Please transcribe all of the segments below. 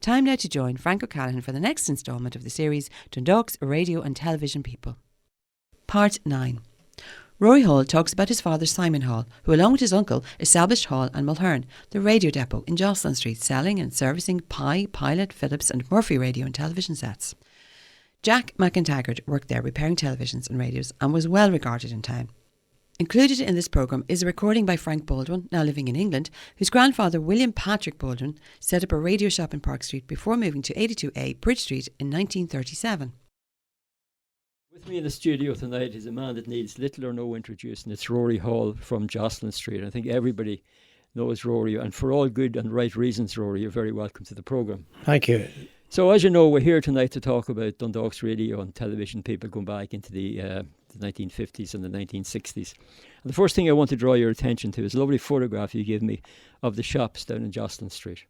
Time now to join Frank O'Callaghan for the next instalment of the series Dundalk's Radio and Television People. Part 9. Rory Hall talks about his father Simon Hall, who along with his uncle established Hall and Mulhern, the radio depot in Jocelyn Street, selling and servicing Pi, Pilot, Philips and Murphy radio and television sets. Jack McIntaggart worked there repairing televisions and radios and was well regarded in town. Included in this programme is a recording by Frank Baldwin, now living in England, whose grandfather William Patrick Baldwin set up a radio shop in Park Street before moving to 82A Bridge Street in 1937. With me in the studio tonight is a man that needs little or no introducing. It's Rory Hall from Jocelyn Street. I think everybody knows Rory, and for all good and right reasons, Rory, you're very welcome to the programme. Thank you. So as you know, we're here tonight to talk about Dundalk's radio and television people going back into the 1950s and the 1960s. And the first thing I want to draw your attention to is a lovely photograph you gave me of the shops down in Jocelyn Street.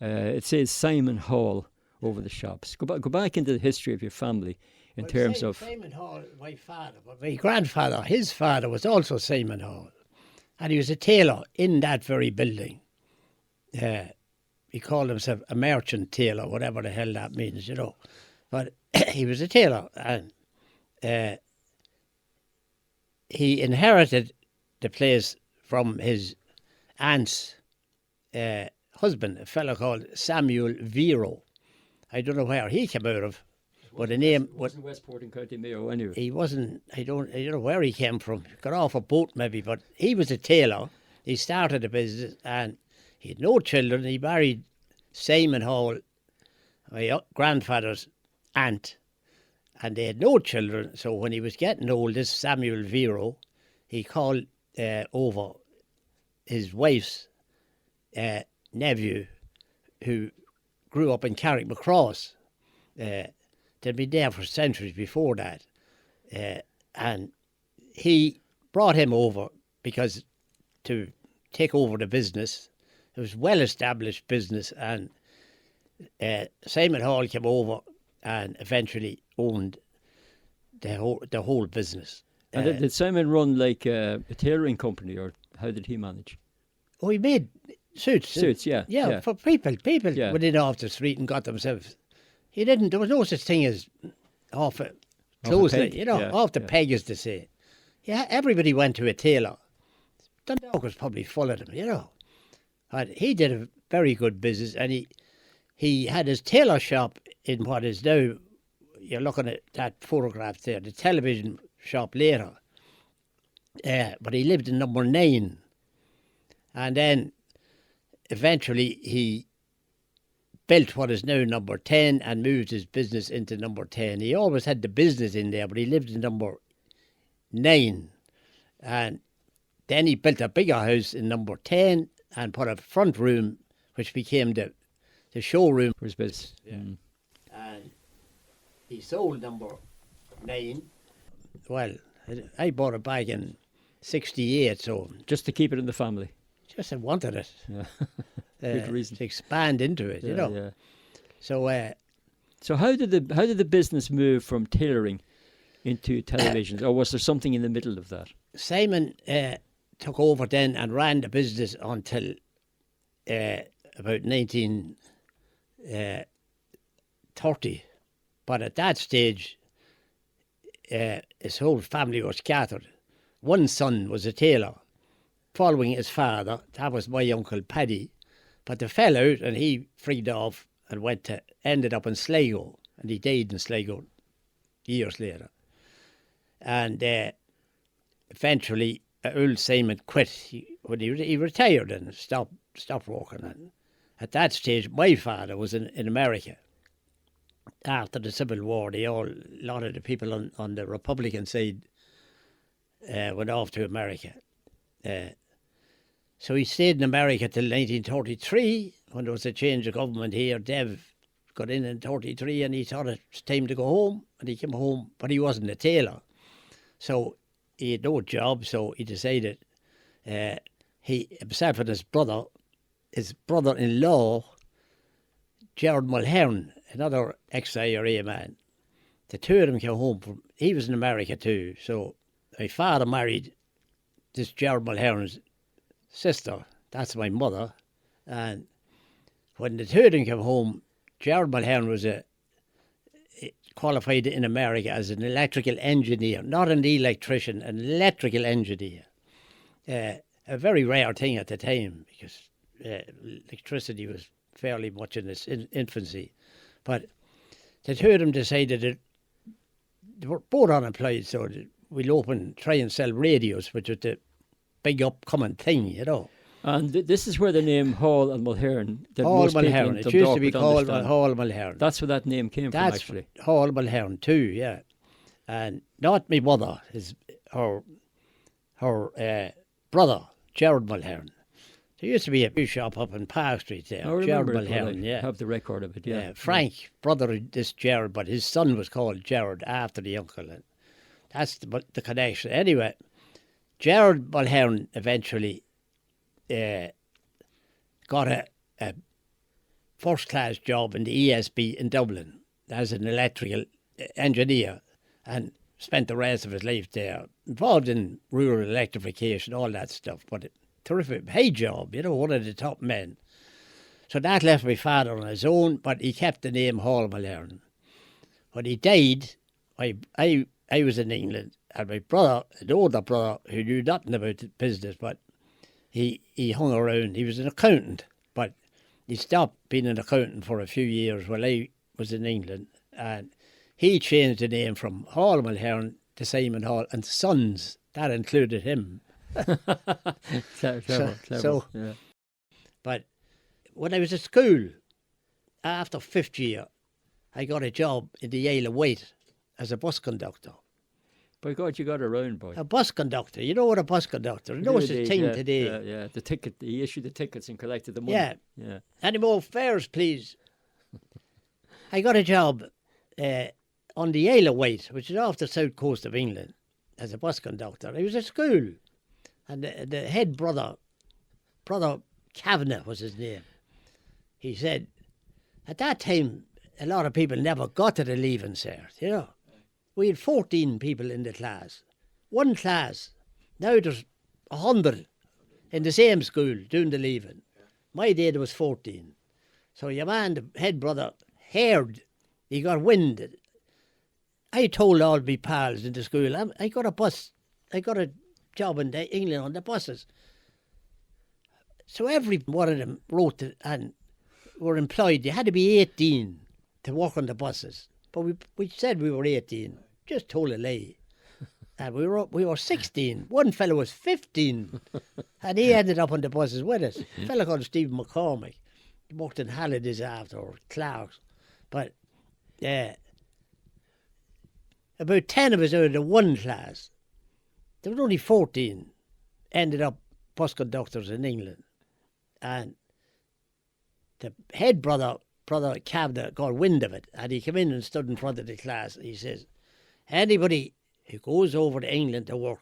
It says Simon Hall over the shops. Go back into the history of your family in terms of... Simon Hall, my father, but my grandfather, his father was also Simon Hall. And he was a tailor in that very building. He called himself a merchant tailor, whatever the hell that means, you know. But he was a tailor, and he inherited the place from his aunt's husband, a fellow called Samuel Vero. I don't know where he came out of, but the name wasn't Westport in County Mayo anyway. He wasn't. I don't know where he came from. Got off a boat maybe, but he was a tailor. He started a business, and he had no children. He married Simon Hall, my grandfather's aunt, and they had no children. So when he was getting old, this Samuel Vero, he called over his wife's nephew, who grew up in Carrickmacross. They'd been there for centuries before that. And he brought him over because to take over the business. It was well-established business, and Simon Hall came over and eventually owned the whole business. And did Simon run like a tailoring company, or how did he manage? Oh, he made suits. Suits, yeah. Yeah, for people Yeah. went in off the street and got themselves. He didn't. There was no such thing as off a clothes, off the peg, as they say. Yeah, everybody went to a tailor. Dundalk was probably full of them, you know. And he did a very good business, and he had his tailor shop in what is now, you're looking at that photograph there, the television shop later. But he lived in number 9. And then eventually he built what is now number 10 and moved his business into number 10. He always had the business in there, but he lived in number 9. And then he built a bigger house in number 10 and put a front room, which became the showroom for his business. Yeah. And he sold number 9. Well, I bought it back in 68, so... Just to keep it in the family? Just I wanted it. Yeah. Good reason. To expand into it, you know. Yeah. So how did the business move from tailoring into televisions, or was there something in the middle of that? Simon took over then and ran the business until about 1930. But at that stage, his whole family was scattered. One son was a tailor, following his father. That was my Uncle Paddy. But they fell out, and he freed off and ended up in Sligo, and he died in Sligo years later. And eventually, old Simon quit. He retired and stopped working. And at that stage, my father was in America. After the Civil War, a lot of the people on the Republican side went off to America. So he stayed in America till 1933, when there was a change of government here. Dev got in 1933, and he thought it was time to go home, and he came home, but he wasn't a tailor. So he had no job, so he decided himself and his brother-in-law, Gerard Mulhern, another ex-IRA man, the two of them came home he was in America too. So my father married this Gerard Mulhern's sister, that's my mother, and when the two of them came home, Gerald Mulhern was qualified in America as an electrical engineer, not an electrician, an electrical engineer. A very rare thing at the time because electricity was fairly much in its infancy. But the two of them decided that they were both unemployed, so we'll try and sell radios, which was the big upcoming thing, you know. And this is where the name Hall and Mulhern. Hall Mulhern. It used to be called Hall Mulhern. That's where that name came from, actually. Hall Mulhern too, yeah. And not my mother, her brother, Gerald Mulhern. There used to be a beer shop up in Park Street there. I remember Gerald it, Mulhern, yeah. Have the record of it, yeah. Frank, brother of this Gerald, but his son was called Gerald after the uncle. And that's the connection. Anyway, Gerald Mulhern eventually got a first-class job in the ESB in Dublin as an electrical engineer and spent the rest of his life there, involved in rural electrification, all that stuff. But a terrific pay job, you know, one of the top men. So that left my father on his own, but he kept the name Hall Mulhern. When he died, I was in England, and my brother, an older brother, who knew nothing about the business, but he hung around. He was an accountant, but he stopped being an accountant for a few years while I was in England. And he changed the name from Hall Mulhern to Simon Hall and Sons. That included him. Clever. Yeah. But when I was at school, after fifth year, I got a job in the Isle of Wight as a bus conductor. By God, you got around, boy. A bus conductor. You know what a bus conductor is? No such thing today. Yeah. The ticket. He issued the tickets and collected the money. Yeah. Any more fares, please? I got a job on the Isle of Wight, which is off the south coast of England, as a bus conductor. I was at school, and the head brother Kavanagh was his name. He said, at that time, a lot of people never got to the leaving cert, you know. We had 14 people in the class. One class. Now there's 100 in the same school doing the leaving. My day there was 14. So your man, the head brother, heard. He got wind. I told all my pals in the school, I got a job in England on the buses. So every one of them wrote it and were employed. You had to be 18 to work on the buses. But we said we were 18, just told a lie. And we were 16. One fellow was 15, and he ended up on the buses with us. A fellow called Stephen McCormick. He worked in Halliday's after, or Clark's. But about 10 of us out of the one class, there were only 14, ended up bus conductors in England. And the head brother Kavanagh got wind of it, and he came in and stood in front of the class. He says, anybody who goes over to England to work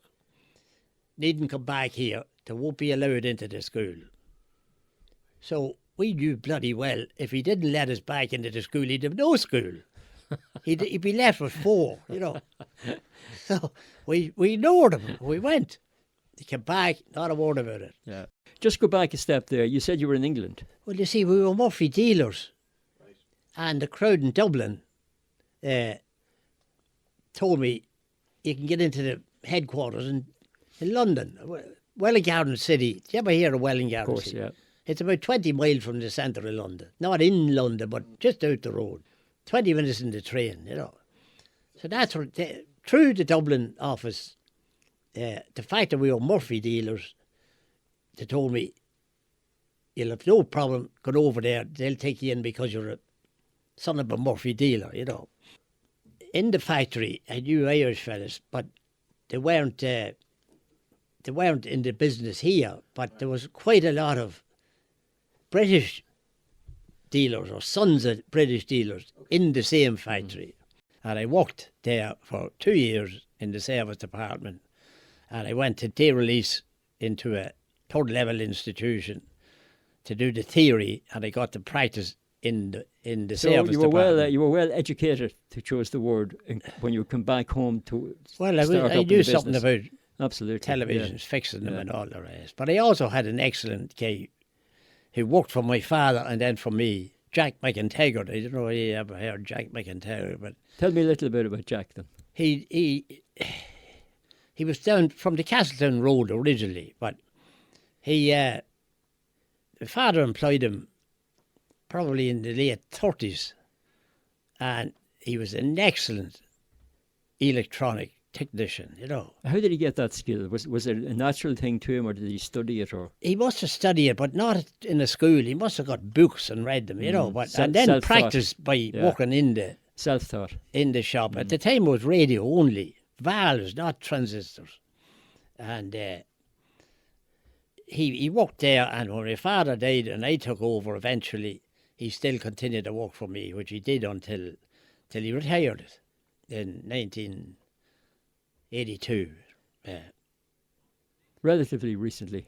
needn't come back here. They won't be allowed into the school. So we knew bloody well if he didn't let us back into the school, he'd have no school. He'd be left with 4, you know. So we ignored him. We went. He came back, not a word about it. Yeah. Just go back a step there. You said you were in England. Well, you see, we were Murphy dealers. And the crowd in Dublin told me you can get into the headquarters in London, Welling Garden City. Did you ever hear of Welling Garden City? Yeah. It's about 20 miles from the centre of London. Not in London, but just out the road. 20 minutes in the train, you know. So that's through the Dublin office, the fact that we were Murphy dealers, they told me, you'll have no problem going over there. They'll take you in because you're a son of a Murphy dealer, you know. In the factory, I knew Irish fellas, but they weren't in the business here. But there was quite a lot of British dealers or sons of British dealers in the same factory. And I worked there for 2 years in the service department. And I went to day release into a third level institution to do the theory, and I got to practice in the service department. You were well educated, to choose the word, when you come back home to Well, I knew something about absolutely televisions, fixing them and all the rest. But I also had an excellent guy who worked for my father and then for me, Jack McIntyre. I don't know if you ever heard Jack McIntyre, but Tell me a little bit about Jack then. he was down from the Castleton Road originally, but the father employed him probably in the late 30s, and he was an excellent electronic technician, you know. How did he get that skill? Was it a natural thing to him, or did he study it? Or He must have studied it, but not in a school. He must have got books and read them, you know. But and then self-taught. practiced by working in the self-taught? Shop. At the time, it was radio only, valves, not transistors. And he worked there. And when my father died, and I took over eventually, he still continued to work for me, which he did until he retired in 1982. Relatively recently.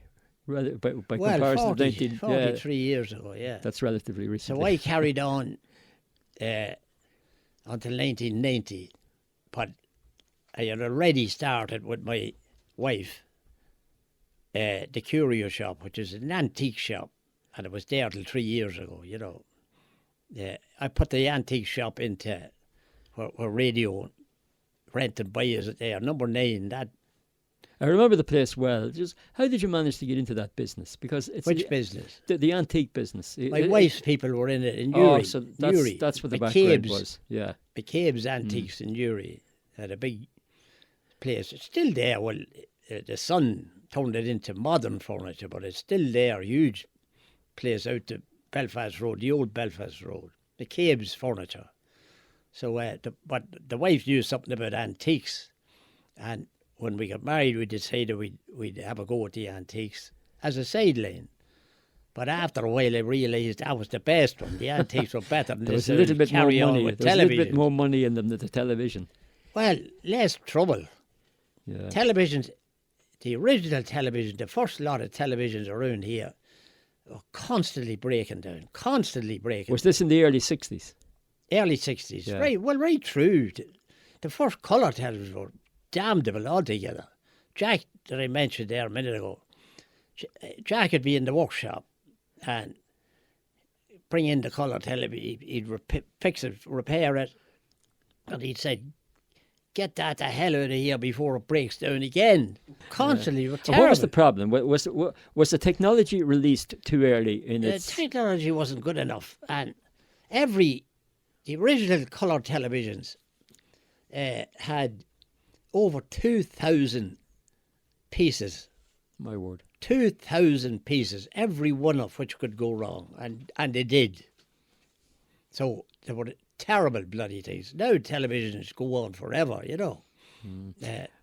By comparison, 43 years ago, yeah. That's relatively recently. So I carried on until 1990, but I had already started with my wife the curio shop, which is an antique shop, and it was there till 3 years ago, you know. I put the antique shop into where radio rent and buy is there, number 9. That I remember the place well. Just how did you manage to get into that business? Because it's which business? The antique business. My wife's people were in it in Uri. Oh, so that's what the background was. Yeah. McCabe's Antiques in Uri had a big place. It's still there. Well, the son turned it into modern furniture, but it's still there. Huge place out to Belfast Road, the old Belfast Road. McCabe's Furniture. So, but the wife knew something about antiques, and when we got married, we decided we'd have a go at the antiques as a sideline. But after a while, I realised that was the best one. The antiques were better than there was a little bit more money. There was a little bit more money in them than the television. Well, less trouble. Yeah. Televisions, the original television, the first lot of televisions around here, were constantly breaking down. Was this in the early 60s? Early 60s, yeah. right through. The first colour televisions were damnable altogether. Jack, that I mentioned there a minute ago, Jack would be in the workshop and bring in the colour television. He'd fix it, repair it, and he'd say, "Get that the hell out of here before it breaks down again." Constantly, yeah. What was the problem? Was the technology released too early in its... The technology wasn't good enough, and the original colour televisions had over 2,000 pieces. My word. 2,000 pieces, every one of which could go wrong, and they did. So they were terrible bloody things. Now televisions go on forever, you know.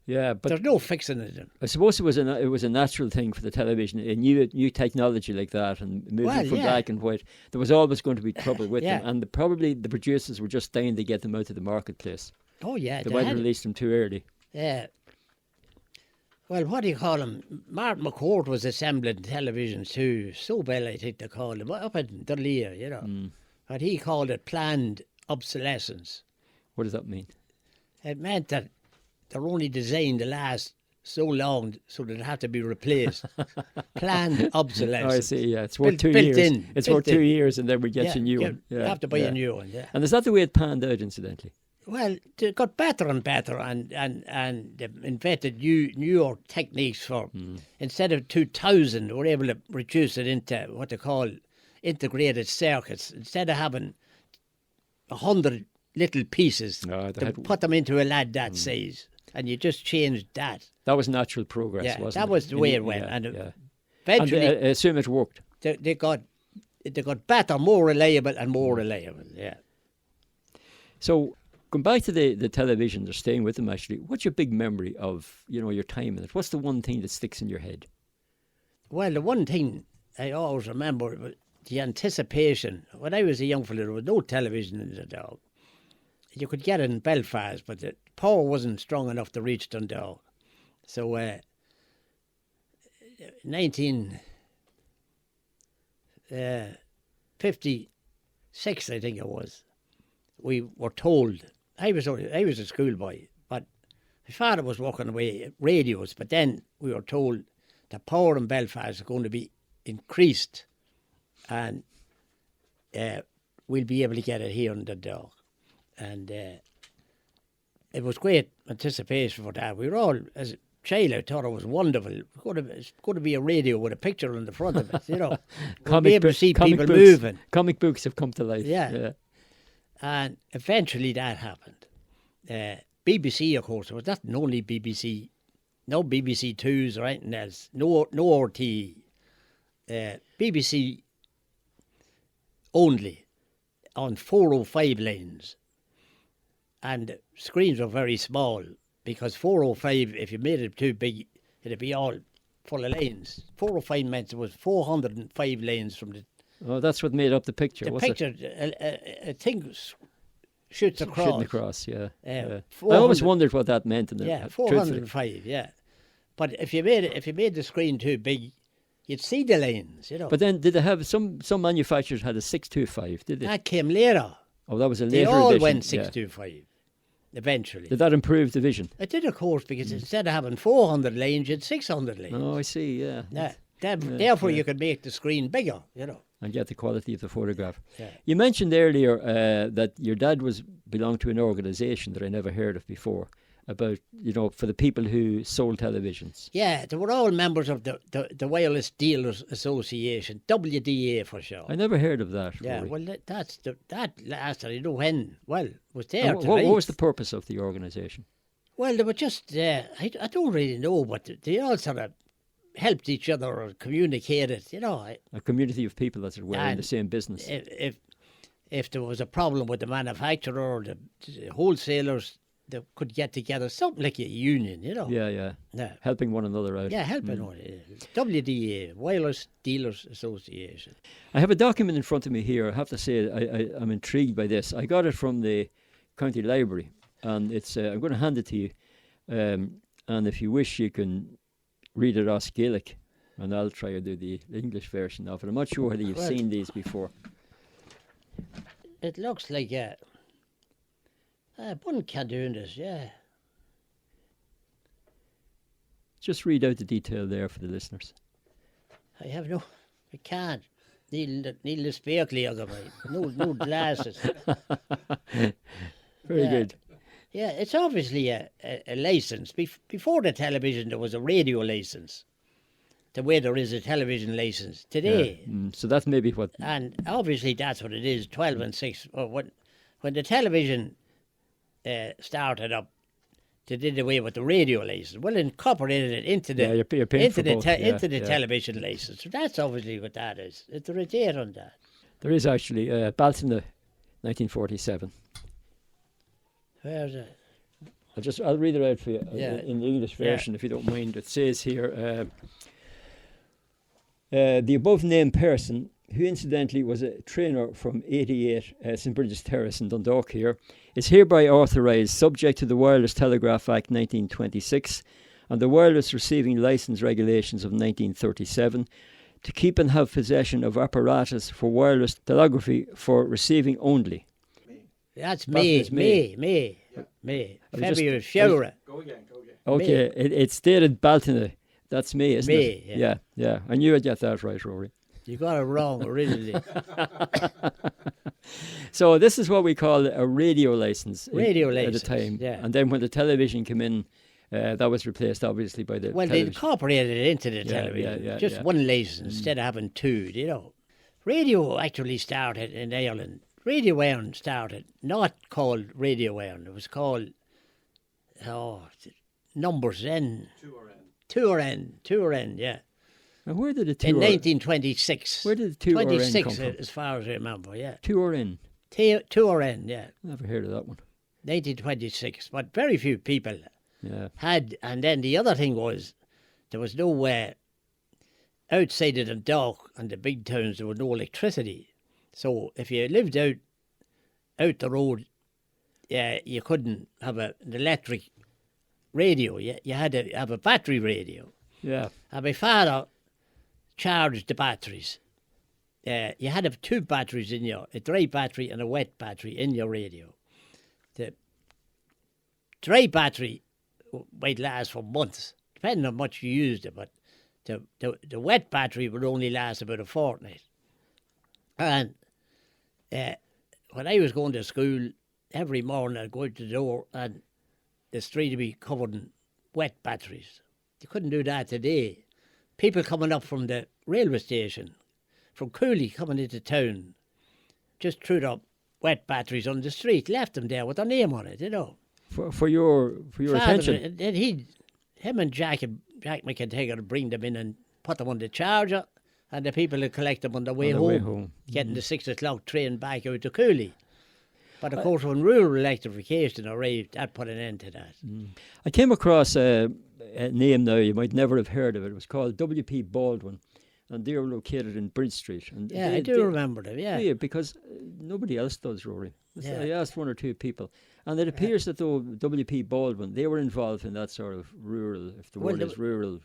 Yeah, but there's no fixing it. I suppose it was a natural thing for the television. A new technology like that, and moving from black and white, there was always going to be trouble with them, and probably the producers were just dying to get them out of the marketplace. Oh yeah, they might have released them too early. Yeah. Well, what do you call him? Martin McCourt was assembling televisions too. Sobel, I think they called him, up in Dundalk, you know. And he called it planned obsolescence. What does that mean? It meant that they're only designed to last so long, so they'd have to be replaced. Planned obsolescence. Oh, I see, yeah. It's worth 2 years. It's worth 2 years, and then we get you a new one. You have to buy a new one, yeah. And is that the way it panned out, incidentally? Well, it got better and better, and they invented newer techniques for, instead of 2,000, they were able to reduce it into what they call integrated circuits. Instead of having 100 little pieces, they put them into a lad that size, and you just changed that. That was natural progress, wasn't it? That was the way it went, eventually, and I assume it worked. They got better, more reliable, and more reliable. Yeah. So, going back to the television, or staying with them actually, what's your big memory of your time in it? What's the one thing that sticks in your head? Well, the one thing I always remember was the anticipation. When I was a young fellow, there was no television in Dundalk. You could get it in Belfast, but the power wasn't strong enough to reach Dundalk. So, 1956, I think it was, we were told, I was a schoolboy, but my father was walking away radios, but then we were told the power in Belfast is going to be increased, and we'll be able to get it here in Dundalk. And it was great anticipation for that. We were all, as a child, I thought it was wonderful. It's going to be a radio with a picture on the front of it, We'll be able to see people moving. Comic books have come to life. Yeah. And eventually that happened. BBC, of course, there was not only BBC, no BBC Twos or anything else, no RT. BBC only on 405 lanes. And screens were very small because 405, if you made it too big, it'd be all full of lanes. 405 meant there was 405 lanes from the... Oh, that's what made up the picture, the was picture, it? a thing shoots across. Shooting across, yeah. I always wondered what that meant. 405, yeah. But if you made the screen too big, you'd see the lanes, But then, did they have some manufacturers had a 625? Did they? That came later. Oh, that was a later edition. They all edition. went 625. Eventually. Did that improve the vision? It did, of course, because instead of having 400 lanes, you had 600 lanes. Oh, I see. Yeah. Therefore, you could make the screen bigger, and get the quality of the photograph. Yeah. You mentioned earlier that your dad belonged to an organisation that I never heard of before, about, for the people who sold televisions. Yeah, they were all members of the Wireless Dealers Association, WDA for sure. I never heard of that. Yeah, Rory. well, that lasted, when? Well, it was there. What was the purpose of the organisation? Well, they were just, I don't really know, but they all sort of helped each other or communicated, A community of people that were in the same business. If there was a problem with the manufacturer or the wholesalers, they could get together, something like a union, Yeah. Helping one another out. Yeah, helping one. WDA, Wireless Dealers Association. I have a document in front of me here. I have to say, I'm intrigued by this. I got it from the county library, and it's. I'm going to hand it to you, and if you wish, you can read it off Gaelic, and I'll try to do the English version of it. I'm not sure whether you've seen these before. It looks like one can do this, yeah. Just read out the detail there for the listeners. I can't. Need the spectacle, no glasses. Very good. Yeah, it's obviously a license. Before the television, there was a radio license. The way there is a television license today. Yeah. So that's maybe what... And obviously that's what it is, 12 and 6. When the television started up, they did away with the radio license. Well, incorporated it into the television license. So that's obviously what that is. It's a date on that. There is actually Baltina, 1947. Where is it? I'll read it out for you in the English version, if you don't mind. It says here, the above named person, who incidentally was a trainer from 88 St Bridget's Terrace in Dundalk here, is hereby authorised, subject to the Wireless Telegraph Act 1926 and the Wireless Receiving Licence Regulations of 1937, to keep and have possession of apparatus for wireless telegraphy for receiving only. That's me. February, February. Go again. Okay, it's stated Baltina. That's me, isn't it? Yeah. I knew I'd get that right, Rory. You got it wrong originally. So this is what we call a radio license. At the time. Yeah. And then when the television came in, that was replaced obviously by the television. They incorporated it into the television. Just one license instead of having two, Radio actually started in Ireland. Radio Ireland started, not called Radio Ireland. It was called, numbers N. Two or N, yeah. And where did the two in 1926. Where did the two or N come 26, from? as far as I remember, yeah. Two or N? Two or N, yeah. Never heard of that one. 1926, but very few people had. And then the other thing was, there was no outside of Dundalk and the big towns, there was no electricity. So if you lived out the road, you couldn't have an electric radio. You had to have a battery radio. Yeah. And my father charged the batteries. You had to have two batteries a dry battery and a wet battery in your radio. The dry battery might last for months, depending on how much you used it, but the wet battery would only last about a fortnight. And when I was going to school, every morning I'd go out the door and the street would be covered in wet batteries. You couldn't do that today. People coming up from the railway station, from Cooley coming into town, just threw up wet batteries on the street, left them there with their name on it, you know. For your attention. And him and Jack McIntyre would bring them in and put them on the charger, and the people would collect them on the way home, getting the 6 o'clock train back out to Cooley. But of course, when rural electrification arrived, that put an end to that. I came across a name now you might never have heard of it. It was called W.P. Baldwin, and they were located in Bridge Street. And I do remember them, yeah. Because nobody else does, Rory. Yeah. I asked one or two people, and it appears that though W.P. Baldwin, they were involved in that sort of rural, if the word is rural.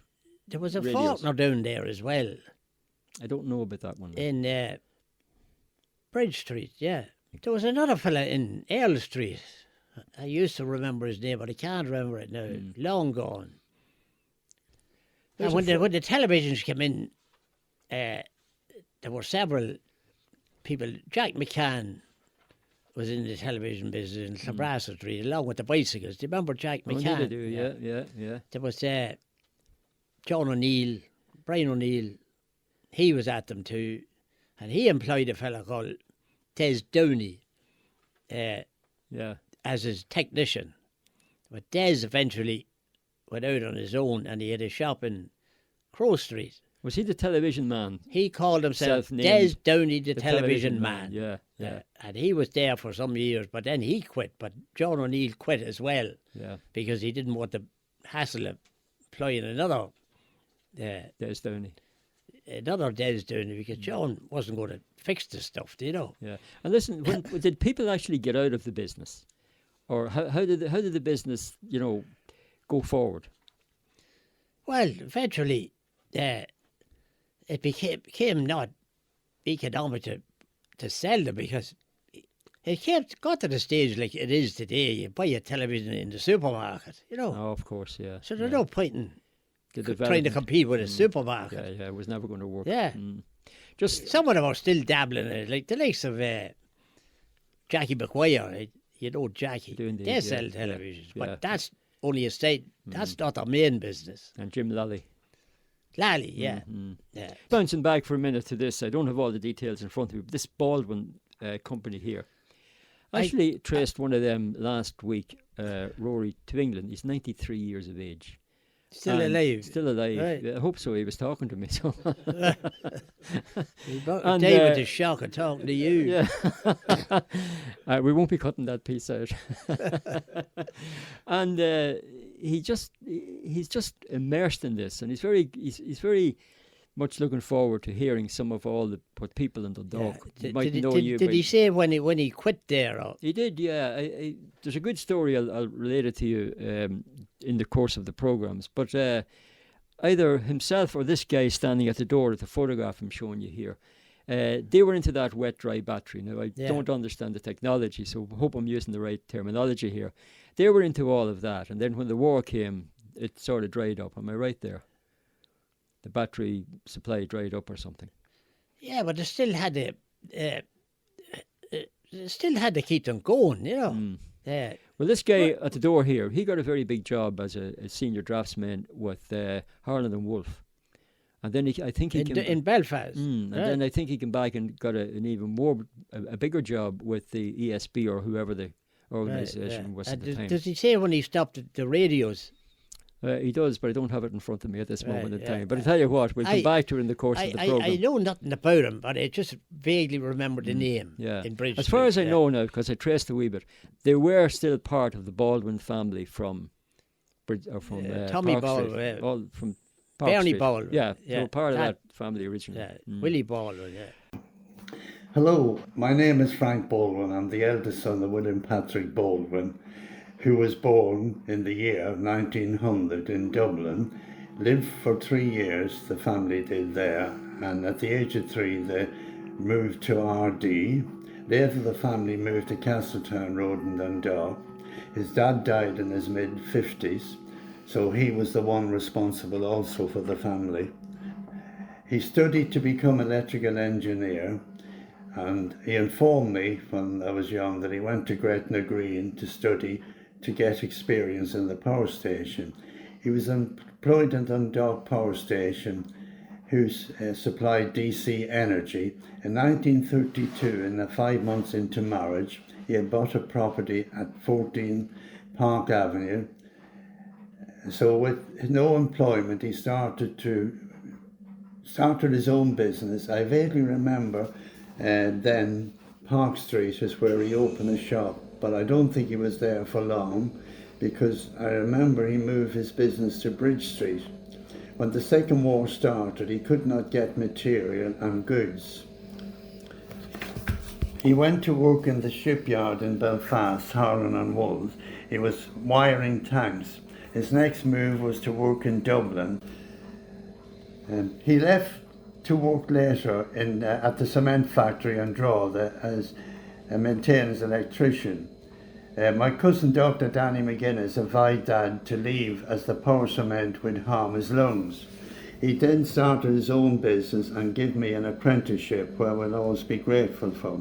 There was a radios. Faulkner down there as well. I don't know about that one. In Bridge Street, yeah. There was another fella in Earl Street. I used to remember his name, but I can't remember it now. Long gone. And when the televisions came in, there were several people. Jack McCann was in the television business in Clonbrassil Street, along with the bicycles. Do you remember Jack McCann? I do, yeah. There was John O'Neill, Brian O'Neill. He was at them too, and he employed a fella called Des Downey as his technician. But Des eventually went out on his own, and he had a shop in Crow Street. Was he the television man? He called himself Des Downey, the television man. Yeah. And he was there for some years, but then he quit. But John O'Neill quit as well, because he didn't want the hassle of employing another Des Downey. Another Des Downey, because John wasn't going to fix the stuff, do you know? Yeah. And listen, did people actually get out of the business, or how did the business, go forward? Well, eventually, it became not economic to sell them, because it got to the stage like it is today. You buy a television in the supermarket, Oh, of course, yeah. So there's no point in trying to compete with a supermarket. Yeah, it was never going to work. Yeah. Just some of them are still dabbling in it, like the likes of Jackie McGuire. Jackie. They sell televisions, but that's only a state. That's not their main business. And Jim Lally. Lally, yeah. Bouncing back for a minute to this, I don't have all the details in front of me, but this Baldwin company here, I actually traced one of them last week, Rory, to England. He's 93 years of age. Still alive. Still alive. Right. I hope so. He was talking to me. So. David is shocked at talking to you. Yeah. We won't be cutting that piece out. And he's just immersed in this, and he's very much looking forward to hearing some of all what people in Dundalk might know you. Did he say when he quit there? Or? He did, yeah. There's a good story I'll relate it to you in the course of the programmes. But either himself or this guy standing at the door at the photograph I'm showing you here, they were into that wet-dry battery. Now, I don't understand the technology, so I hope I'm using the right terminology here. They were into all of that, and then when the war came, it sort of dried up. Am I right there? The battery supply dried up or something. Yeah, but they still had to keep them going, Yeah. Well, this guy at the door here, he got a very big job as a senior draftsman with Harland and Wolff, and then I think he in Belfast. And then I think he came back and got an even a bigger job with the ESB or whoever the organisation was at the time. Does he say when he stopped the radios? He does, but I don't have it in front of me at this moment in time. But I tell you what, we'll come back to it in the course of the programme. I know nothing about him, but I just vaguely remember the name in Bridge As far as I know now, because I traced a wee bit, they were still part of the Baldwin family from Tommy Park Baldwin, all from Park Bernie Street. Baldwin. Yeah, they were part of that family originally. Yeah, Willie Baldwin, yeah. Hello, my name is Frank Baldwin. I'm the eldest son of William Patrick Baldwin, who was born in the year 1900 in Dublin, lived for 3 years, the family did there, and at the age of 3 they moved to RD. Later the family moved to Castletown Road in Dundalk. His dad died in his mid-50s, so he was the one responsible also for the family. He studied to become an electrical engineer, And he informed me when I was young that he went to Gretna Green to study to get experience in the power station. He was employed in Dundalk Power Station, who supplied DC energy. In 1932, in the 5 months into marriage, he had bought a property at 14 Park Avenue. So with no employment, he started his own business. I vaguely remember then Park Street is where he opened a shop, but I don't think he was there for long, because I remember he moved his business to Bridge Street. When the Second War started, he could not get material and goods. He went to work in the shipyard in Belfast, Harlan and Wolves. He was wiring tanks. His next move was to work in Dublin. He left to work later at the cement factory in Drogheda as a maintenance electrician. My cousin Dr. Danny McGuinness advised Dad to leave as the power cement would harm his lungs. He then started his own business and gave me an apprenticeship where I will always be grateful for.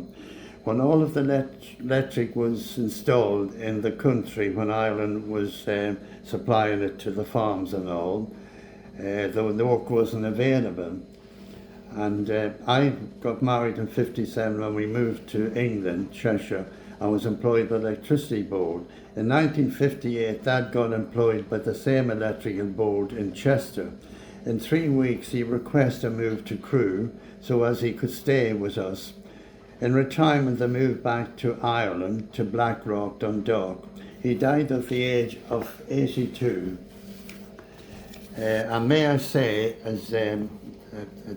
When all of the electric was installed in the country, when Ireland was supplying it to the farms and all, the work wasn't available. And I got married in 1957 when we moved to England, Cheshire. I was employed by the Electricity Board. In 1958, Dad got employed by the same electrical board in Chester. In 3 weeks, he requested a move to Crewe so as he could stay with us. In retirement, they moved back to Ireland, to Blackrock, Dundalk. He died at the age of 82. And may I say, as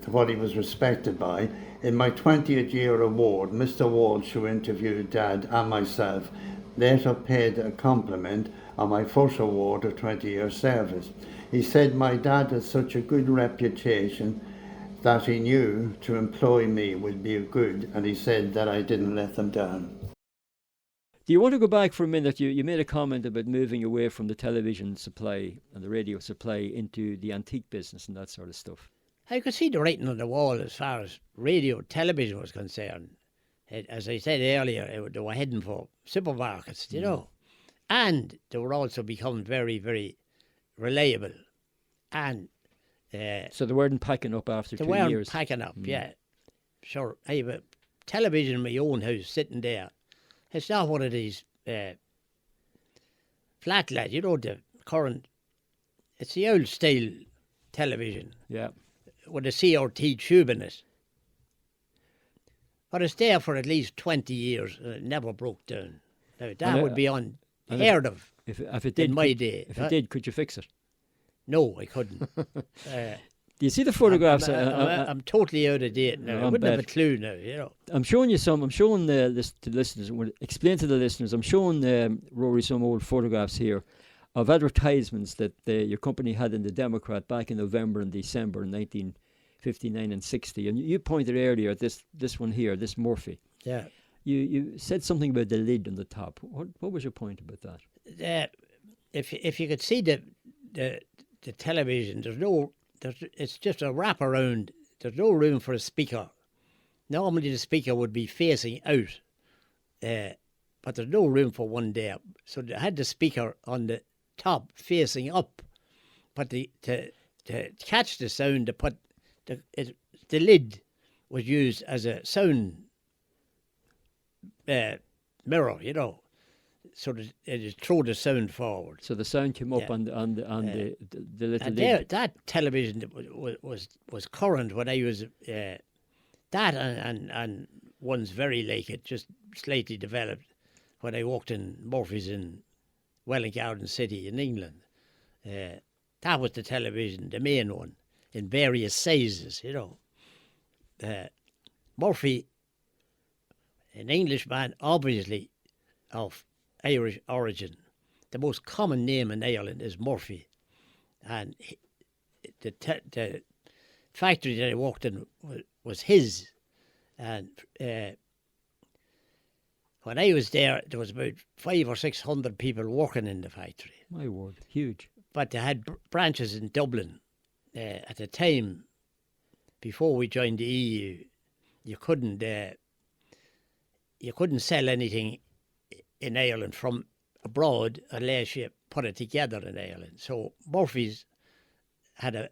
what he was respected by, in my 20th year award, Mr. Walsh, who interviewed Dad and myself, later paid a compliment on my first award of 20-year service. He said my dad had such a good reputation that he knew to employ me would be good, and he said that I didn't let them down. Do you want to go back for a minute? You made a comment about moving away from the television supply and the radio supply into the antique business and that sort of stuff. I could see the writing on the wall as far as radio, television was concerned. As I said earlier, they were heading for supermarkets, you know. And they were also becoming very, very reliable. And so they weren't packing up after 2 years? They weren't packing up, yeah. Sure, I have a television in my own house sitting there. It's not one of these flat lights, you know, the current. It's the old style television. Yeah. With a CRT tube in it. But it's there for at least 20 years and it never broke down. Now, that would be unheard of if it did, in my day. If it did, could you fix it? No, I couldn't. Do you see the photographs? I'm totally out of date now. I wouldn't have a clue now, you know. I'm showing you some. I'm showing this to the listeners. Explain to the listeners. I'm showing Rory some old photographs here of advertisements that your company had in the Democrat back in November and December in 1959 and 60. And you pointed earlier at this one here, this Murphy. Yeah. You said something about the lid on the top. What was your point about that? If you could see the television, it's just a wraparound. There's no room for a speaker. Normally the speaker would be facing out, but there's no room for one there. So they had the speaker on the top facing up, but to catch the sound, to put the lid was used as a sound mirror, you know, so that it just throw the sound forward. So the sound came up on the little lid. That television was current when I was that and one's very like it, just slightly developed when I worked in Murphy's in Welling Garden City in England. That was the television, the main one, in various sizes, you know. Murphy, an Englishman, obviously of Irish origin. The most common name in Ireland is Murphy. And the factory that I worked in was his. And when I was there was about 500 or 600 people working in the factory. My word, huge. But they had branches in Dublin. At the time, before we joined the EU, you couldn't you couldn't sell anything in Ireland from abroad unless you put it together in Ireland. So Murphy's had a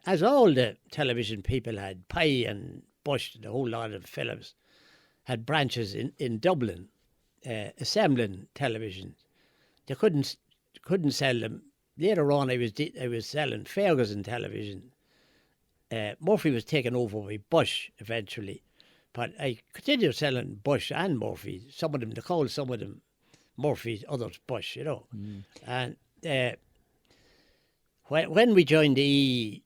as all the television people had, Pye and Bush, the whole lot of fellows, had branches in Dublin, assembling televisions. They couldn't sell them. Later on, I was selling Ferguson television. Murphy was taken over by Bush eventually, but I continued selling Bush and Murphy. Some of them, they called some of them Murphy, others Bush, you know. And when we joined the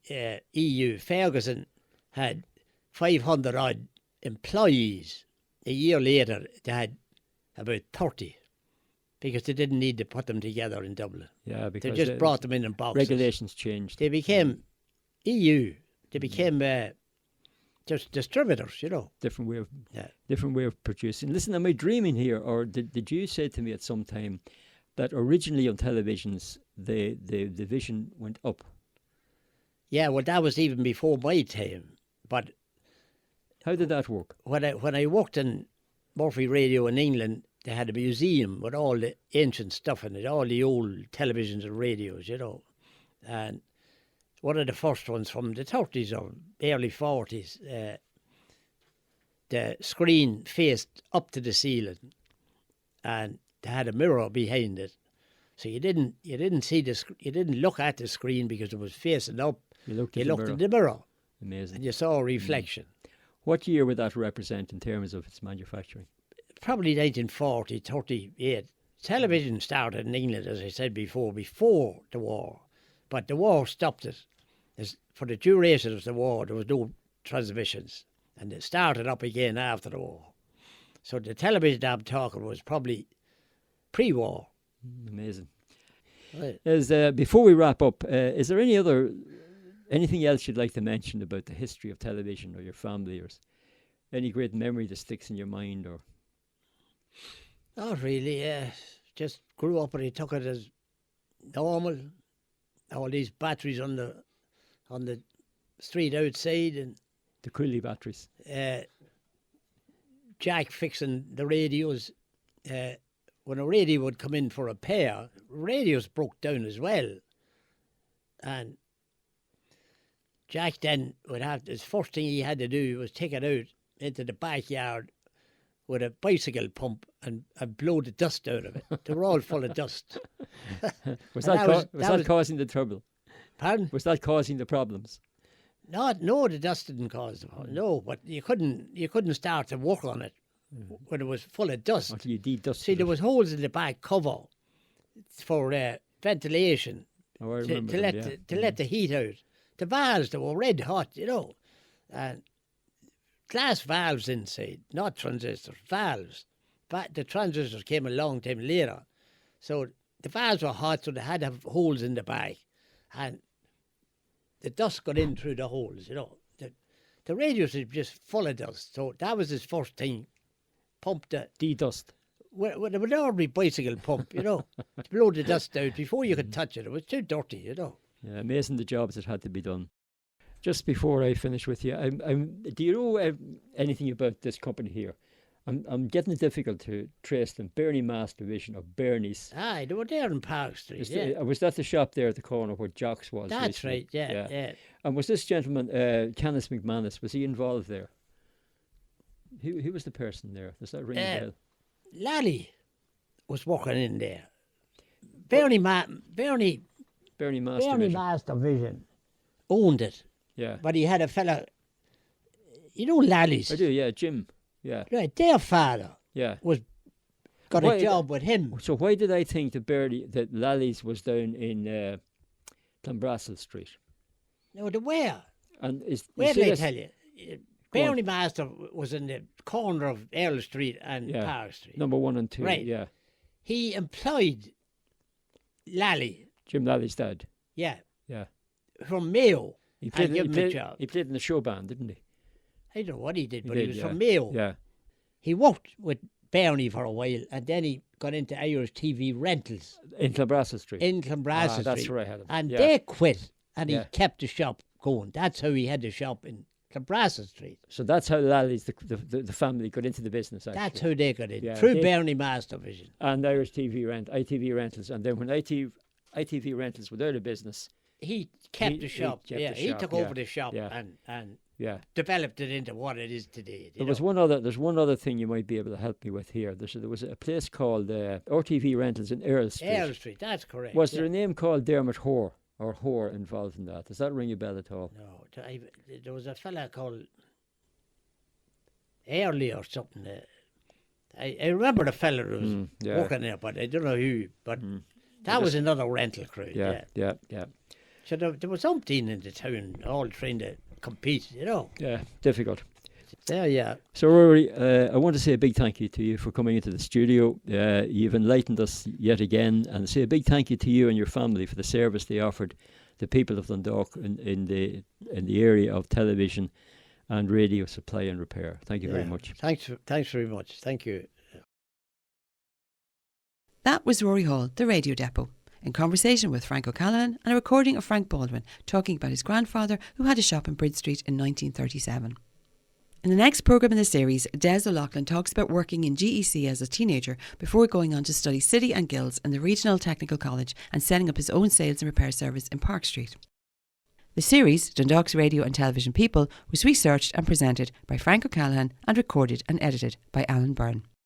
EU, Ferguson had 500 odd employees. A year later, they had about 30 because they didn't need to put them together in Dublin. Yeah, because they just brought them in boxes. Regulations changed. They became EU. They became just distributors, you know. Different way of producing. Listen, am I dreaming here, or did you say to me at some time that originally on televisions the vision went up? Yeah, well, that was even before my time. But how did that work? When I worked in Murphy Radio in England, they had a museum with all the ancient stuff in it, all the old televisions and radios, you know. And one of the first ones from the 30s or early 40s, the screen faced up to the ceiling, and they had a mirror behind it, so you didn't see you didn't look at the screen because it was facing up. You looked at the mirror. Amazing. And you saw a reflection. What year would that represent in terms of its manufacturing? Probably 1940, 38. Television started in England, as I said before the war. But the war stopped it. For the duration of the war, there was no transmissions. And it started up again after the war. So the television I'm talking was probably pre-war. Amazing. Right. Before we wrap up, is there anything else you'd like to mention about the history of television or your family, or any great memory that sticks in your mind? Or not really. Just grew up and I took it as normal. All these batteries on the street outside, and the Cooley batteries. Jack fixing the radios. When a radio would come in for repair, radios broke down as well, and Jack then would have, his first thing he had to do was take it out into the backyard with a bicycle pump and blow the dust out of it. They were all full of dust. Was that causing the trouble? Pardon? Was that causing the problems? No, the dust didn't cause the problem. No, but you couldn't start to work on it when it was full of dust. Until you de-dusted See, there was holes in the back cover for ventilation to let the heat out. The valves, they were red hot, you know, and glass valves inside, not transistors, valves. But the transistors came a long time later. So the valves were hot, so they had to have holes in the back. And the dust got in through the holes, you know. The radios were just full of dust. So that was his first thing. Pump the de-dust. With an ordinary bicycle pump, you know, to blow the dust out before you could touch it. It was too dirty, you know. Yeah, amazing the jobs that had to be done. Just before I finish with you, do you know anything about this company here? I'm getting it difficult to trace them. Bernie Mass division of Bernie's. Aye, they were there in Park Street. Was that the shop there at the corner where Jocks was? That's recently? Right. Yeah. And was this gentleman, Canis McManus, was he involved there? Who was the person there? Does that ring a bell? Lally was working in there. Bernie Mass division owned it. Yeah. But he had a fella, you know Lally's? I do, yeah, Jim. Yeah. Right, their father got a job with him. So why did I think that Lally's was down in Clonbrassil Street? No, they were. And where did I tell you? Bernie Master was in the corner of Earl Street and Park Street. Number 1 and 2, right. Yeah. He employed Lally. Jim Lally's dad. Yeah. Yeah. From Mayo. He played in the show band, didn't he? I don't know what he did, but he was from Mayo. Yeah. He worked with Bernie for a while, and then he got into Irish TV rentals. In Clonbrassil Street. Street. That's where I had him. And they quit, and he kept the shop going. That's how he had the shop in to Brasset Street. So that's how Lally's, the family, got into the business, actually. That's how they got in, Yeah, through Bernie Mass Division. And Irish ITV Rentals. And then when ITV Rentals were out of business, he kept the shop. He took over the shop and developed it into what it is today. There's one other thing you might be able to help me with here. There was a place called RTV Rentals in Earl Street. Earl Street, that's correct. Was there a name called Dermot Hoare or Hoare involved in that? Does that ring a bell at all? No, there was a fella called Early or something. I remember the fella who was working there, but I don't know who. But that was another rental crew. Yeah. So there was something in the town all trying to compete, Yeah, difficult. Yeah. So Rory, I want to say a big thank you to you for coming into the studio. You've enlightened us yet again, and say a big thank you to you and your family for the service they offered the people of Dundalk in the area of television and radio supply and repair. Thank you very much. Thanks very much. Thank you. That was Rory Hall, the Radio Depot, in conversation with Frank O'Callaghan, and a recording of Frank Baldwin talking about his grandfather who had a shop in Bridge Street in 1937. In the next programme in the series, Des O'Loughlin talks about working in GEC as a teenager before going on to study City and Guilds in the Regional Technical College and setting up his own sales and repair service in Park Street. The series, Dundalk's Radio and Television People, was researched and presented by Frank O'Callaghan and recorded and edited by Alan Byrne.